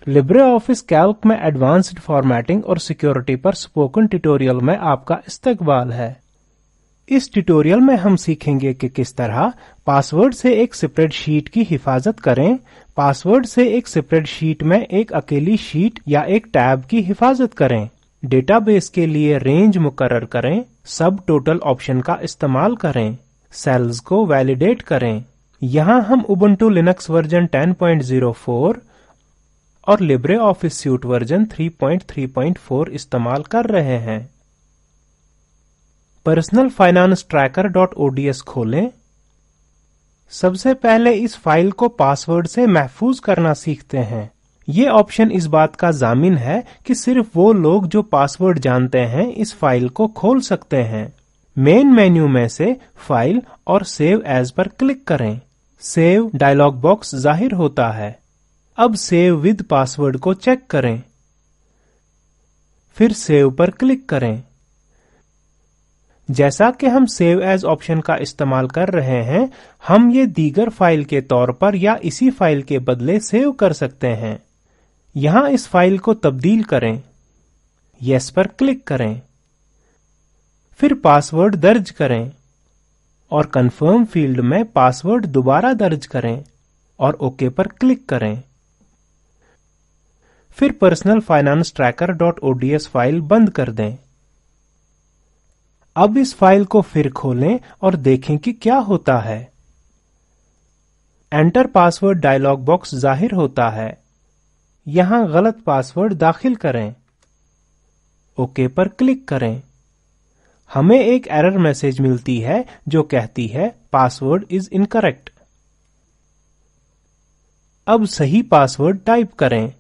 Libre office Calc में advanced formatting और security पर स्पोकन ट्यूटोरियल में आपका इस्तकबाल है। इस ट्यूटोरियल में हम सीखेंगे कि किस तरह पासवर्ड से एक स्प्रेडशीट की हिफाजत करें, पासवर्ड से एक स्प्रेडशीट में एक अकेली शीट या एक टैब की हिफाजत करें, डेटाबेस के लिए रेंज मुकर्रर करें, सब टोटल ऑप्शन का इस्तेमाल करें, सेल्स को वैलिडेट करें। यहाँ हम उबुंटू लिनक्स वर्जन 10.04 और लिब्रे ऑफिस सूट वर्जन 3.3.4 इस्तेमाल कर रहे हैं। पर्सनल फाइनेंस ट्रैकर.ods खोलें। सबसे पहले इस फाइल को पासवर्ड से महफूज करना सीखते हैं। ये ऑप्शन इस बात का जामिन है कि सिर्फ वो लोग जो पासवर्ड जानते हैं इस फाइल को खोल सकते हैं। मेन मेन्यू में से फाइल और सेव एज पर क्लिक करें। सेव डायलॉग बॉक्स जाहिर होता है। अब सेव विद पासवर्ड को चेक करें, फिर सेव पर क्लिक करें। जैसा कि हम सेव एज ऑप्शन का इस्तेमाल कर रहे हैं, हम ये दीगर फाइल के तौर पर या इसी फाइल के बदले सेव कर सकते हैं। यहां इस फाइल को तब्दील करें, यस पर क्लिक करें, फिर पासवर्ड दर्ज करें और कंफर्म फील्ड में पासवर्ड दोबारा दर्ज करें और ओके पर क्लिक करें। फिर पर्सनल फाइनेंस ट्रैकर.ods फाइल बंद कर दें। अब इस फाइल को फिर खोलें और देखें कि क्या होता है। एंटर पासवर्ड डायलॉग बॉक्स जाहिर होता है। यहां गलत पासवर्ड दाखिल करें, ओके पर क्लिक करें। हमें एक एरर मैसेज मिलती है जो कहती है पासवर्ड इज इनकरेक्ट। अब सही पासवर्ड टाइप करें।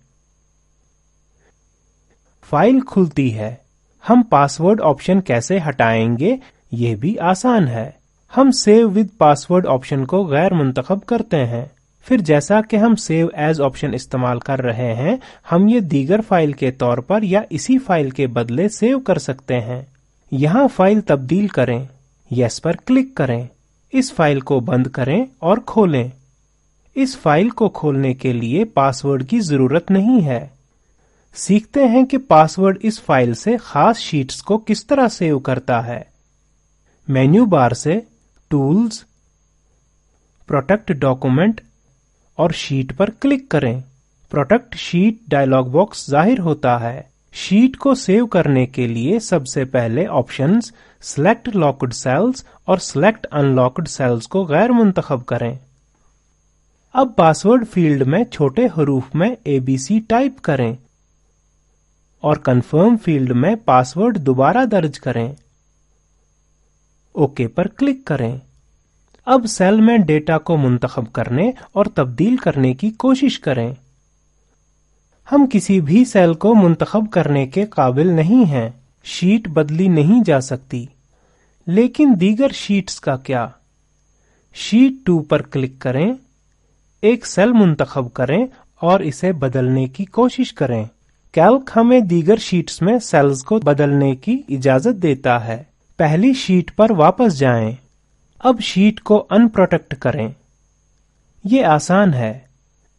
फाइल खुलती है। हम पासवर्ड ऑप्शन कैसे हटाएंगे, ये भी आसान है। हम सेव विद पासवर्ड ऑप्शन को गैर मुंतखब करते हैं। फिर जैसा कि हम सेव एज ऑप्शन इस्तेमाल कर रहे हैं, हम ये दीगर फाइल के तौर पर या इसी फाइल के बदले सेव कर सकते हैं। यहाँ फाइल तब्दील करें, यस पर क्लिक करें। इस फाइल को बंद करें और खोलें। इस फाइल को खोलने के लिए पासवर्ड की जरूरत नहीं है। सीखते हैं कि पासवर्ड इस फाइल से खास शीट्स को किस तरह सेव करता है। मेन्यू बार से टूल्स, प्रोटेक्ट डॉक्यूमेंट और शीट पर क्लिक करें। प्रोटेक्ट शीट डायलॉग बॉक्स जाहिर होता है। शीट को सेव करने के लिए सबसे पहले ऑप्शंस सिलेक्ट लॉक्ड सेल्स और सिलेक्ट अनलॉक्ड सेल्स को गैर मुंतखब करें। अब पासवर्ड फील्ड में छोटे हरूफ में ABC टाइप करें और कंफर्म फील्ड में पासवर्ड दोबारा दर्ज करें। ओके पर क्लिक करें। अब सेल में डेटा को मुंतखब करने और तब्दील करने की कोशिश करें। हम किसी भी सेल को मुंतखब करने के काबिल नहीं हैं। शीट बदली नहीं जा सकती। लेकिन दीगर शीट्स का क्या? शीट 2 पर क्लिक करें, एक सेल मुंतखब करें और इसे बदलने की कोशिश करें। कैल्क हमें दीगर शीट्स में सेल्स को बदलने की इजाजत देता है। पहली शीट पर वापस जाएं। अब शीट को अनप्रोटेक्ट करें। ये आसान है।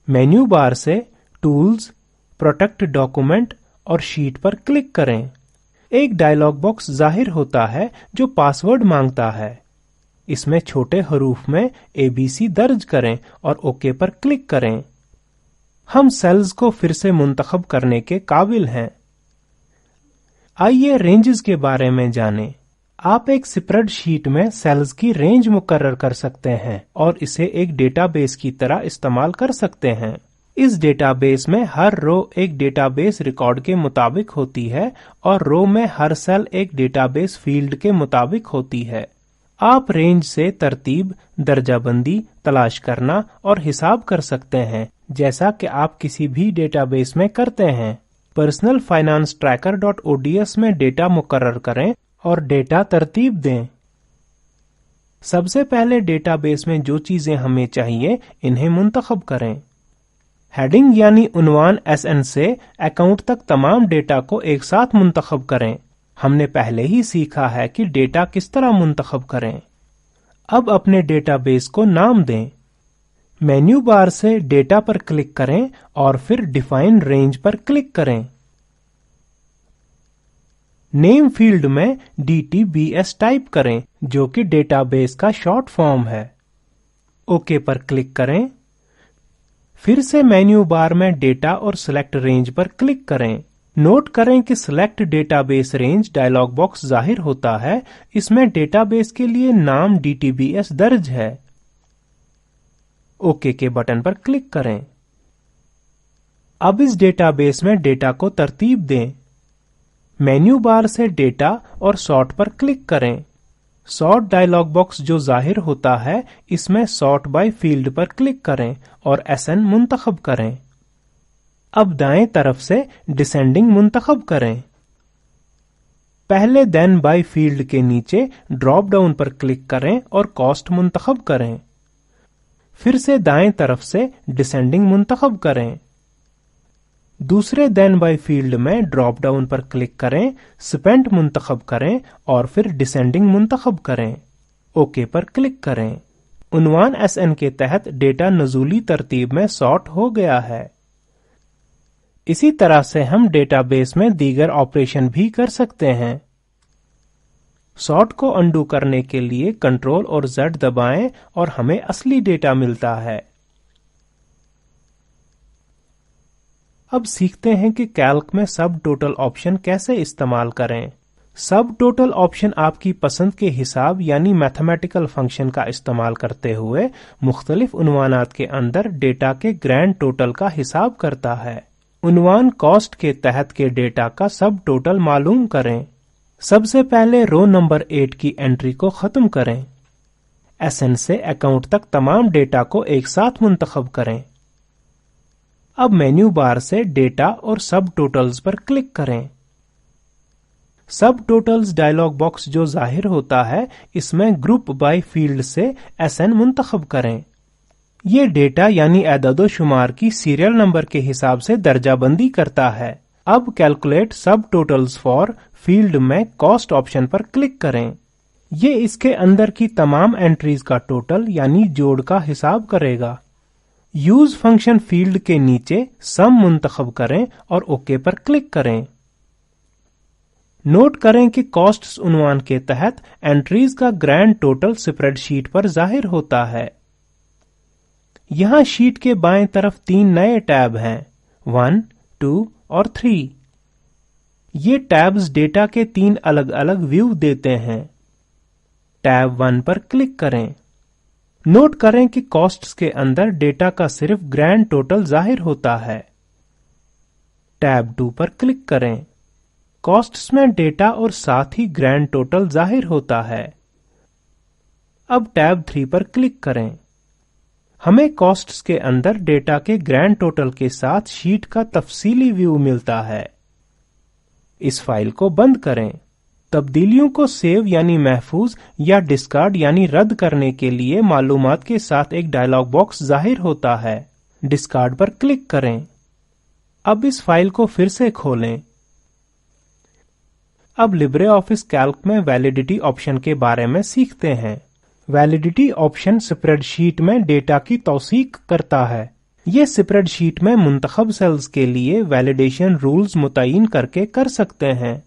मेन्यू बार से टूल्स, प्रोटेक्ट डॉक्यूमेंट और शीट पर क्लिक करें। एक डायलॉग बॉक्स जाहिर होता है जो पासवर्ड मांगता है। इसमें छोटे हरूफ में ABC दर्ज करें और ओके पर क्लिक करें। हम सेल्स को फिर से मुंतखब करने के काबिल हैं। आइए रेंजेस के बारे में जानें। आप एक स्प्रेडशीट में सेल्स की रेंज मुकर्रर कर सकते हैं और इसे एक डेटाबेस की तरह इस्तेमाल कर सकते हैं। इस डेटाबेस में हर रो एक डेटाबेस रिकॉर्ड के मुताबिक होती है और रो में हर सेल एक डेटाबेस फील्ड के मुताबिक होती है। आप रेंज से तरतीब, दर्जाबंदी, तलाश करना और हिसाब कर सकते हैं, जैसा कि आप किसी भी डेटाबेस में करते हैं। पर्सनल फाइनेंस ट्रैकर.ods में डेटा मुकर्रर करें और डेटा तरतीब दें। सबसे पहले डेटाबेस में जो चीजें हमें चाहिए, इन्हें मुंतखब करें। हेडिंग यानी उन्वान SN से अकाउंट तक तमाम डेटा को एक साथ मुंतखब करें। हमने पहले ही सीखा है कि डेटा किस तरह मुंतखब करें। अब अपने डेटाबेस को नाम दें। मेन्यू बार से डेटा पर क्लिक करें और फिर डिफाइन रेंज पर क्लिक करें। नेम फील्ड में DTBS टाइप करें, जो कि डेटाबेस का शॉर्ट फॉर्म है। ओके पर क्लिक करें। फिर से मेन्यू बार में डेटा और सिलेक्ट रेंज पर क्लिक करें। नोट करें कि select database range dialog box जाहिर होता है। इसमें डेटाबेस के लिए नाम DTBS दर्ज है। ओके के बटन पर क्लिक करें। अब इस डेटाबेस में डेटा को तरतीब दें। मेन्यू बार से डेटा और सॉर्ट पर क्लिक करें। सॉर्ट डायलॉग बॉक्स जो जाहिर होता है, इसमें सॉर्ट बाय फील्ड पर क्लिक करें और SN मुंतखब करें। अब दाएं तरफ से डिसेंडिंग मुंतखब करें। पहले देन बाय फील्ड के नीचे ड्रॉप डाउन पर क्लिक करें और कॉस्ट मुंतखब करें। फिर से दाएं तरफ से डिसेंडिंग मुंतखब करें। दूसरे देन बाय फील्ड में ड्रॉप डाउन पर क्लिक करें, स्पेंट मुंतखब करें और फिर डिसेंडिंग मुंतखब करें। ओके पर क्लिक करें। उन्वान SN के तहत डेटा नजूली तरतीब में सॉर्ट हो गया है। इसी तरह से हम डेटाबेस में दीगर ऑपरेशन भी कर सकते हैं। सॉर्ट को अंडू करने के लिए कंट्रोल और Z दबाएं और हमें असली डेटा मिलता है। अब सीखते हैं कि कैल्क में सब टोटल ऑप्शन कैसे इस्तेमाल करें। सब टोटल ऑप्शन आपकी पसंद के हिसाब यानी मैथमेटिकल फंक्शन का इस्तेमाल करते हुए मुख्तलिफ उन्वानात के अंदर डेटा के ग्रैंड टोटल का हिसाब करता है। उन्वान कॉस्ट के तहत के डेटा का सब टोटल मालूम करें। सबसे पहले रो नंबर 8 की एंट्री को खत्म करें। SN से अकाउंट तक तमाम डेटा को एक साथ मुंतखब करें। अब मेन्यू बार से डेटा और सब टोटल्स पर क्लिक करें। सब टोटल्स डायलॉग बॉक्स जो जाहिर होता है, इसमें ग्रुप बाय फील्ड से SN मुंतखब करें। ये डेटा यानी एदादो शुमार की सीरियल नंबर के हिसाब से दर्जाबंदी करता है। अब कैलकुलेट सब टोटल्स फॉर फील्ड में कॉस्ट ऑप्शन पर क्लिक करें। ये इसके अंदर की तमाम एंट्रीज का टोटल यानी जोड़ का हिसाब करेगा। यूज फंक्शन फील्ड के नीचे सम मुंतखब करें और ओके पर क्लिक करें। नोट करें कि कॉस्ट्स उन्वान के तहत एंट्रीज का ग्रैंड टोटल स्प्रेडशीट पर जाहिर होता है। यहां शीट के बाएं तरफ 3 नए टैब हैं, 1, 2 और 3। ये टैब्स डेटा के 3 अलग अलग व्यू देते हैं। टैब 1 पर क्लिक करें। नोट करें कि कॉस्ट्स के अंदर डेटा का सिर्फ ग्रैंड टोटल जाहिर होता है। टैब 2 पर क्लिक करें। कॉस्ट्स में डेटा और साथ ही ग्रैंड टोटल जाहिर होता है। अब टैब 3 पर क्लिक करें। हमें कॉस्ट्स के अंदर डेटा के ग्रैंड टोटल के साथ शीट का तफसीली व्यू मिलता है। इस फाइल को बंद करें। तब्दीलियों को सेव यानी महफूज या डिस्कार्ड यानी रद्द करने के लिए मालूमात के साथ एक डायलॉग बॉक्स जाहिर होता है। डिस्कार्ड पर क्लिक करें। अब इस फाइल को फिर से खोलें। अब लिब्रे ऑफिस कैल्क में वैलिडिटी ऑप्शन के बारे में सीखते हैं। वैलिडिटी ऑप्शन स्प्रेडशीट में डेटा की तौसीक करता है। ये स्प्रेडशीट में मुंतखब सेल्स के लिए वैलिडेशन रूल्स मुतय्यन करके कर सकते हैं।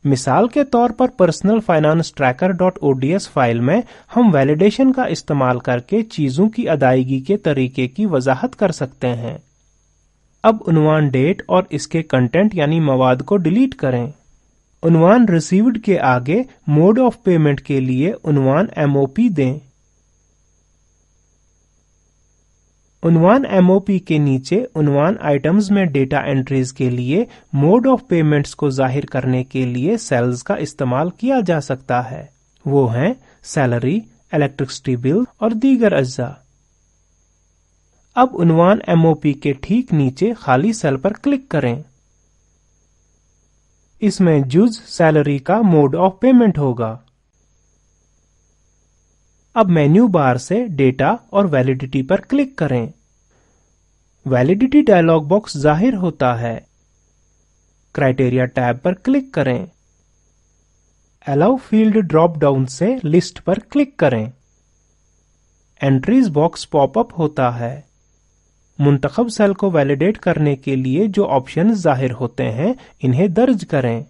मिसाल के तौर पर personal finance tracker .ods file में हम वैलिडेशन का इस्तेमाल करके चीजों की अदायगी के तरीके की वजाहत कर सकते हैं। अब उन्वान डेट और इसके कंटेंट यानी मवाद को डिलीट करें। उन्वान रिसीव्ड के आगे मोड ऑफ पेमेंट के लिए उन्वान MOP दें। उन्वान MOP के नीचे उन्वान आइटम्स में डेटा एंट्रीज के लिए मोड ऑफ पेमेंट्स को जाहिर करने के लिए सेल्स का इस्तेमाल किया जा सकता है। वो हैं सैलरी, इलेक्ट्रिसिटी बिल और दीगर अज्जा। अब उन्वान MOP के ठीक नीचे खाली सेल पर क्लिक करें। इसमें जुज सैलरी का मोड ऑफ पेमेंट होगा। अब मेन्यू बार से डेटा और वैलिडिटी पर क्लिक करें। वैलिडिटी डायलॉग बॉक्स जाहिर होता है। क्राइटेरिया टैब पर क्लिक करें। अलाउ फील्ड ड्रॉप डाउन से लिस्ट पर क्लिक करें। एंट्रीज बॉक्स पॉप अप होता है। मुंतखब सेल को वैलिडेट करने के लिए जो ऑप्शन जाहिर होते हैं इन्हें दर्ज करें।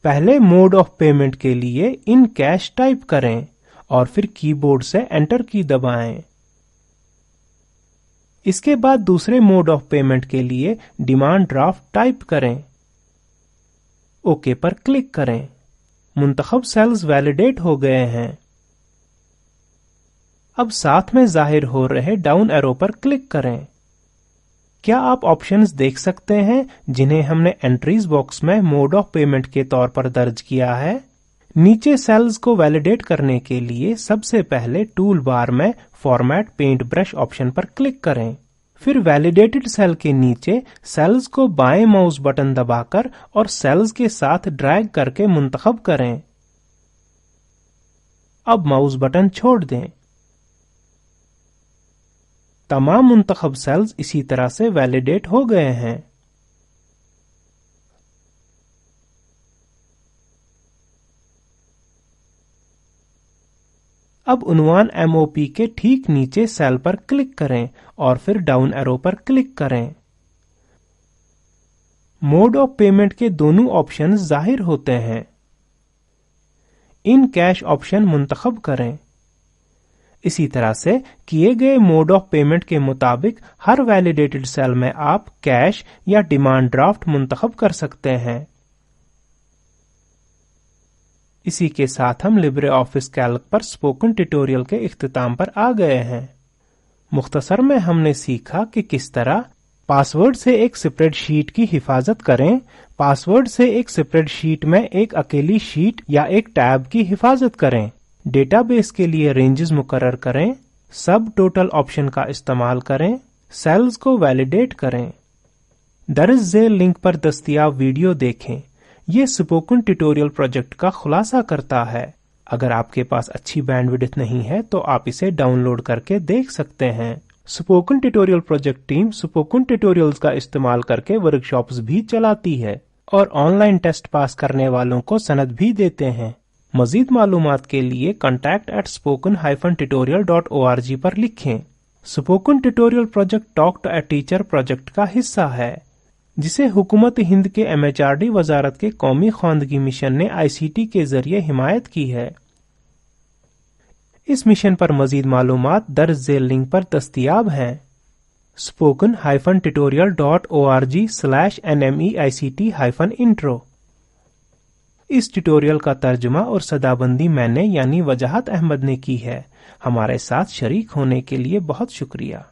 पहले मोड ऑफ पेमेंट के लिए इन कैश टाइप करें और फिर कीबोर्ड से एंटर की दबाएं। इसके बाद दूसरे मोड ऑफ पेमेंट के लिए डिमांड ड्राफ्ट टाइप करें। ओके पर क्लिक करें। मुंतखब सेल्स वैलिडेट हो गए हैं। अब साथ में जाहिर हो रहे डाउन एरो पर क्लिक करें। क्या आप ऑप्शंस देख सकते हैं जिन्हें हमने एंट्रीज बॉक्स में मोड ऑफ पेमेंट के तौर पर दर्ज किया है? नीचे सेल्स को वैलिडेट करने के लिए सबसे पहले टूल बार में फॉर्मेट पेंट ब्रश ऑप्शन पर क्लिक करें। फिर वैलिडेटेड सेल के नीचे सेल्स को बाएं माउस बटन दबाकर और सेल्स के साथ ड्रैग करके मुंतखब करें। अब माउस बटन छोड़ दें। तमाम मुंतखब सेल्स इसी तरह से वैलिडेट हो गए हैं। अब उन्वान MOP के ठीक नीचे सेल पर क्लिक करें और फिर डाउन एरो पर क्लिक करें। मोड ऑफ पेमेंट के दोनों ऑप्शन जाहिर होते हैं। इन कैश ऑप्शन मुंतखब करें। इसी तरह से किए गए मोड ऑफ पेमेंट के मुताबिक हर वैलिडेटेड सेल में आप कैश या डिमांड ड्राफ्ट मुंतखब कर सकते हैं। इसी के साथ हम लिब्रे ऑफिस कैल्क पर स्पोकन ट्यूटोरियल के इख्तिताम पर आ गए हैं। मुख्तसर में हमने सीखा कि किस तरह पासवर्ड से एक स्प्रेडशीट की हिफाजत करें, पासवर्ड से एक स्प्रेडशीट में एक अकेली शीट या एक टैब की हिफाजत करें, डेटाबेस के लिए रेंजेस मुकर्रर करें, सब टोटल ऑप्शन का इस्तेमाल करें, सेल्स को वैलिडेट करें। दर्ज झेल लिंक पर दस्तयाब वीडियो देखें। ये स्पोकन ट्यूटोरियल प्रोजेक्ट का खुलासा करता है। अगर आपके पास अच्छी बैंडविड्थ नहीं है तो आप इसे डाउनलोड करके देख सकते हैं। Spoken tutorial project team spoken tutorials का इस्तेमाल करके वर्कशॉप्स भी चलाती है और ऑनलाइन टेस्ट पास करने वालों को सनद भी देते हैं। मजीद मालूमात के लिए contact@spoken-tutorial.org पर लिखें। Spoken tutorial project talk to a teacher project का हिस्सा है जिसे हुकूमत हिंद के MHRD वजारत के कौमी ख्वानदगी मिशन ने ICT के जरिए हिमायत की है। इस मिशन पर मजीद मालूमात दर्ज झेल लिंक पर दस्तयाब हैं। spoken-tutorial.org/nmeict-intro। इस ट्यूटोरियल का तर्जुमा और सदाबंदी मैंने यानी वजाहत अहमद ने की है। हमारे साथ शरीक होने के लिए बहुत शुक्रिया।